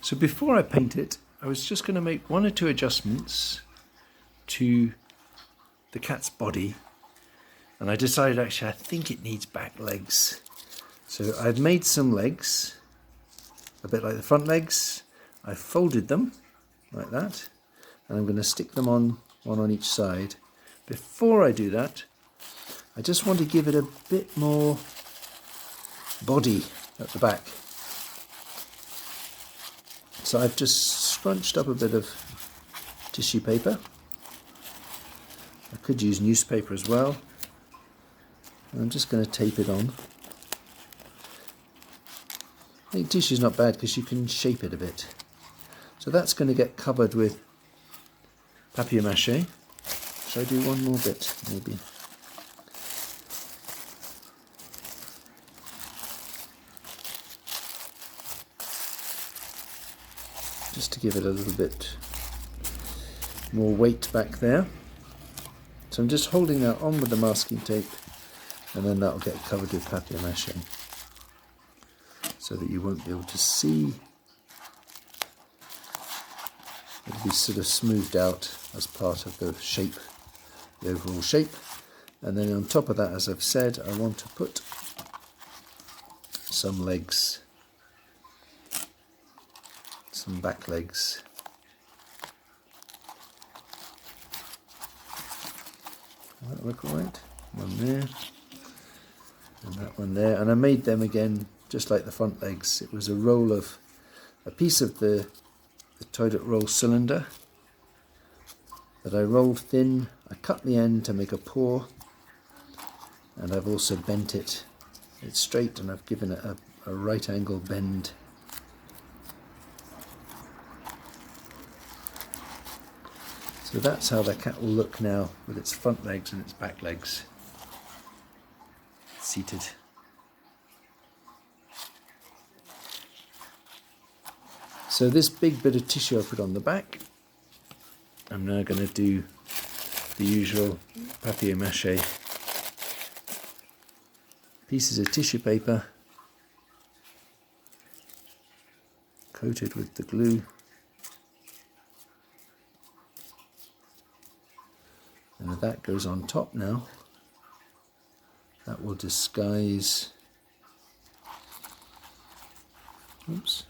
So before I paint it, I was just going to make one or two adjustments to the cat's body, and I decided actually I think it needs back legs. So I've made some legs, a bit like the front legs. I've folded them like that, and I'm going to stick them on, one on each side. Before I do that, I just want to give it a bit more body at the back. So I've just scrunched up a bit of tissue paper. I could use newspaper as well. And I'm just going to tape it on. I think tissue's not bad because you can shape it a bit. So that's going to get covered with papier mache. Shall I do one more bit maybe? Just to give it a little bit more weight back there. So I'm just holding that on with the masking tape, and then that'll get covered with papier mache so that you won't be able to see. It'll be sort of smoothed out as part of the shape, the overall shape. And then on top of that, as I've said, I want to put some legs, some back legs. Does that look alright? One there, and that one there. And I made them again just like the front legs. It was a piece of the toilet roll cylinder that I rolled thin. I cut the end to make a paw, and I've also bent it. It's straight, and I've given it a right angle bend. So that's how the cat will look now, with its front legs and its back legs seated. So this big bit of tissue I put on the back, I'm now going to do the usual papier mache. Pieces of tissue paper coated with the glue. And that goes on top now. That will disguise, oops,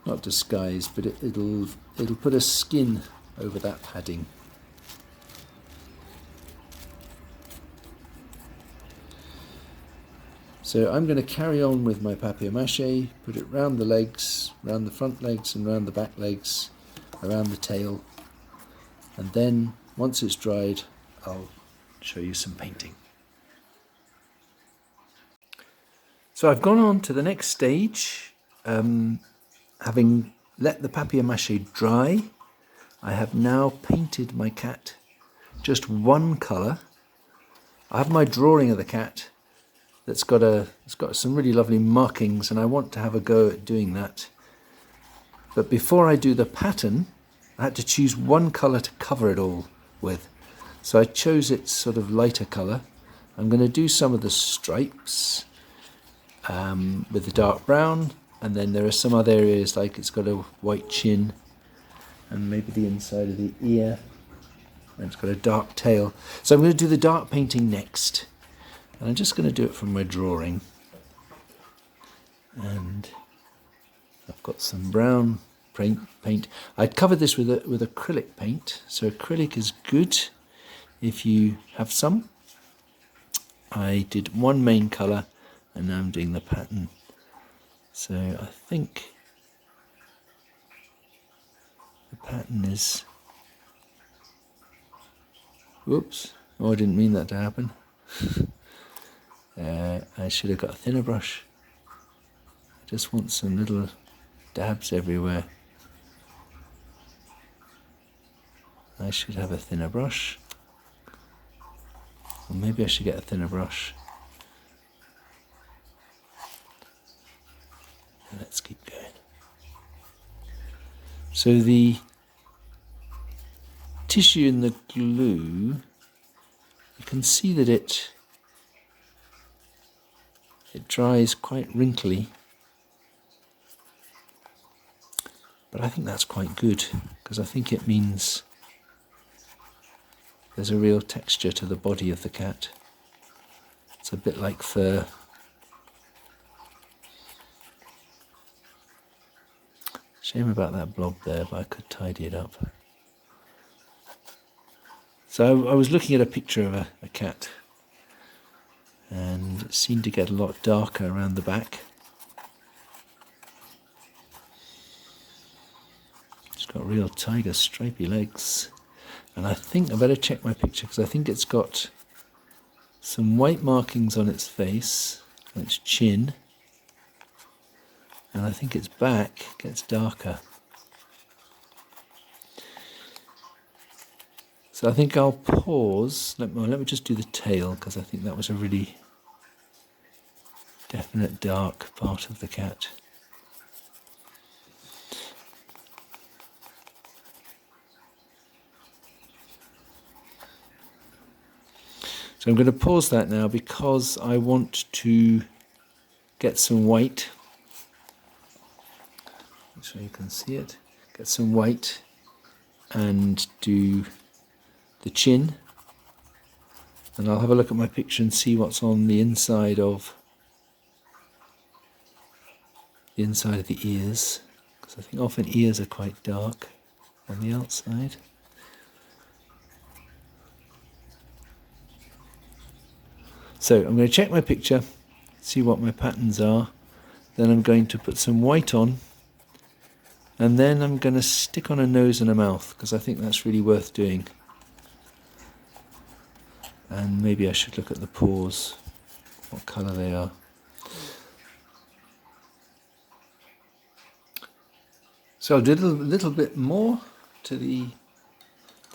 not disguise, but it'll put a skin over that padding. So I'm going to carry on with my papier mache, put it round the legs, round the front legs and round the back legs, around the tail, and then once it's dried I'll show you some painting. So I've gone on to the next stage. Having let the papier mache dry, I have now painted my cat just one colour. I have my drawing of the cat that's got some really lovely markings, and I want to have a go at doing that. But before I do the pattern, I had to choose one colour to cover it all with. So I chose its sort of lighter colour. I'm going to do some of the stripes with the dark brown, and then there are some other areas like it's got a white chin and maybe the inside of the ear, and it's got a dark tail. So I'm going to do the dark painting next. And I'm just going to do it from my drawing. And I've got some brown paint. I'd covered this with acrylic paint. So acrylic is good if you have some. I did one main colour, and now I'm doing the pattern. So I think the pattern is... Whoops. Oh, I didn't mean that to happen. I should have got a thinner brush. I just want some little dabs everywhere. I should have a thinner brush. Or maybe I should get a thinner brush. Let's keep going. So the tissue in the glue, you can see that it it dries quite wrinkly. But I think that's quite good, because I think it means there's a real texture to the body of the cat. It's a bit like fur. Shame about that blob there, but I could tidy it up. So I was looking at a picture of a cat, and it seemed to get a lot darker around the back. It's got real tiger stripy legs. And I think I better check my picture, because I think it's got some white markings on its face, on its chin, and I think its back gets darker. So I think I'll pause. Let me just do the tail, because I think that was a really definite dark part of the cat. So I'm going to pause that now, because I want to get some white. Make sure you can see it. Get some white and do the chin. And I'll have a look at my picture and see what's on the inside of the ears, because I think often ears are quite dark on the outside. So I'm going to check my picture, see what my patterns are, then I'm going to put some white on, and then I'm going to stick on a nose and a mouth, because I think that's really worth doing. And maybe I should look at the paws, what colour they are. So I'll do a little bit more to the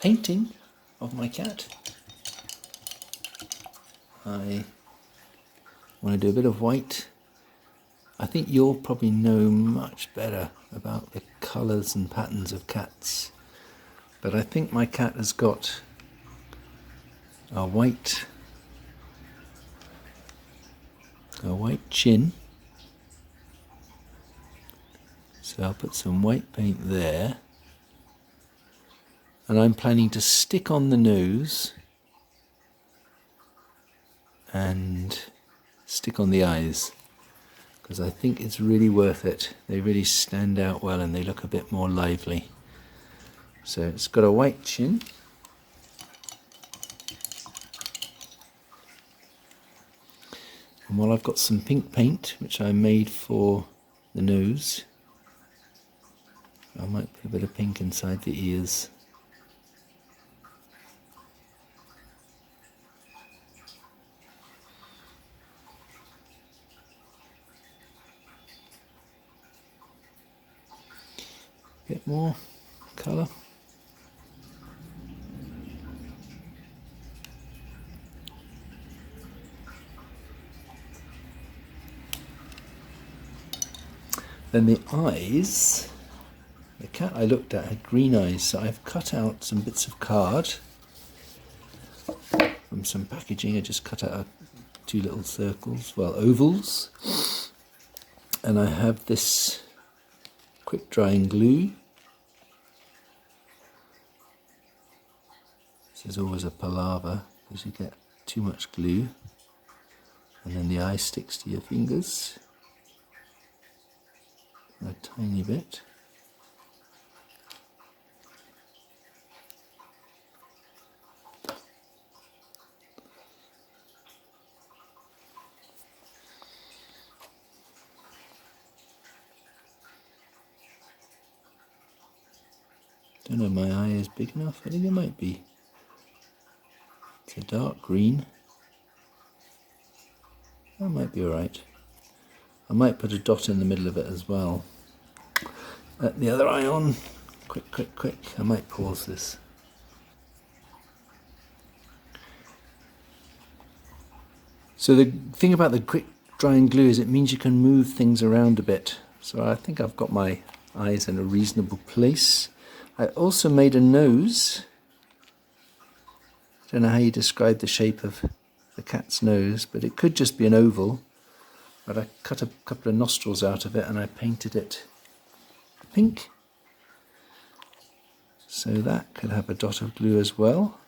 painting of my cat. I want to do a bit of white. I think you'll probably know much better about the colours and patterns of cats, but I think my cat has got a white chin, so I'll put some white paint there, and I'm planning to stick on the nose and stick on the eyes, because I think it's really worth it. They really stand out well and they look a bit more lively. So it's got a white chin. And while I've got some pink paint, which I made for the nose, I might put a bit of pink inside the ears. Bit more colour. Then the eyes, the cat I looked at had green eyes, so I've cut out some bits of card from some packaging. I just cut out 2 little circles, well, ovals, and I have this quick drying glue. This is always a palaver because you get too much glue and then the eye sticks to your fingers a tiny bit. Don't know if my eye is big enough. I think it might be. It's a dark green. That might be alright. I might put a dot in the middle of it as well. Let the other eye on. Quick, quick, quick. I might pause this. So the thing about the quick drying glue is it means you can move things around a bit. So I think I've got my eyes in a reasonable place. I also made a nose. I don't know how you describe the shape of the cat's nose, but it could just be an oval. but I cut a couple of nostrils out of it and I painted it pink. So that could have a dot of glue as well.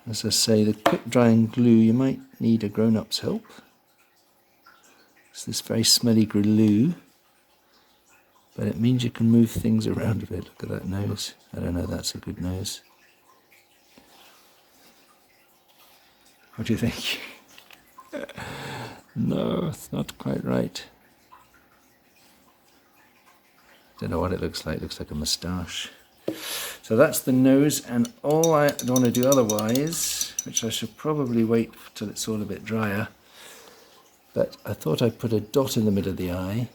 As I say, the quick drying glue, you might need a grown-up's help. It's this very smelly glue, but it means you can move things around a bit. Look at that nose. I don't know, that's a good nose. What do you think? No, it's not quite right. Don't know what it looks like. It looks like a moustache. So that's the nose, and all I don't want to do otherwise, which I should probably wait till it's all a bit drier, but I thought I'd put a dot in the middle of the eye,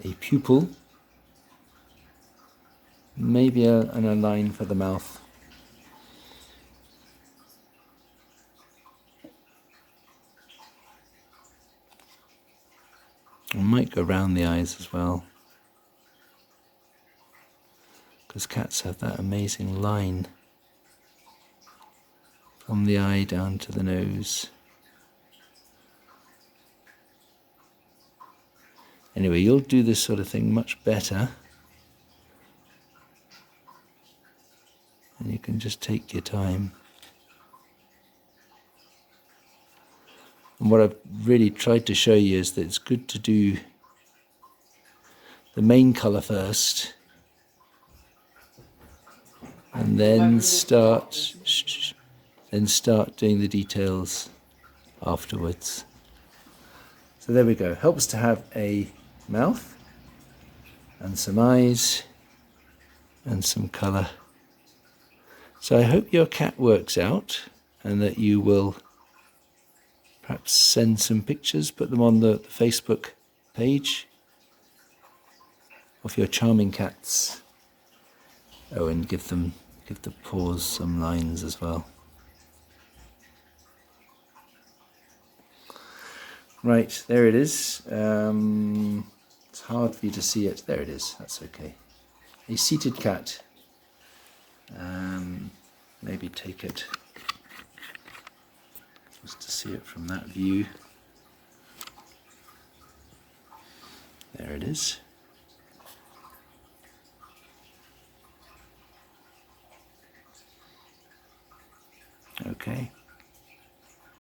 a pupil, maybe and a line for the mouth. I might go round the eyes as well, because cats have that amazing line from the eye down to the nose. Anyway, you'll do this sort of thing much better, and you can just take your time. And what I've really tried to show you is that it's good to do the main colour first, and then start doing the details afterwards. So there we go. Helps to have a mouth and some eyes and some colour. So I hope your cat works out, and that you will perhaps send some pictures, put them on the Facebook page of your charming cats. Oh, and give the paws some lines as well. Right, there it is. It's hard for you to see it. There it is. That's okay. A seated cat. Maybe take it just to see it from that view. There it is. Okay.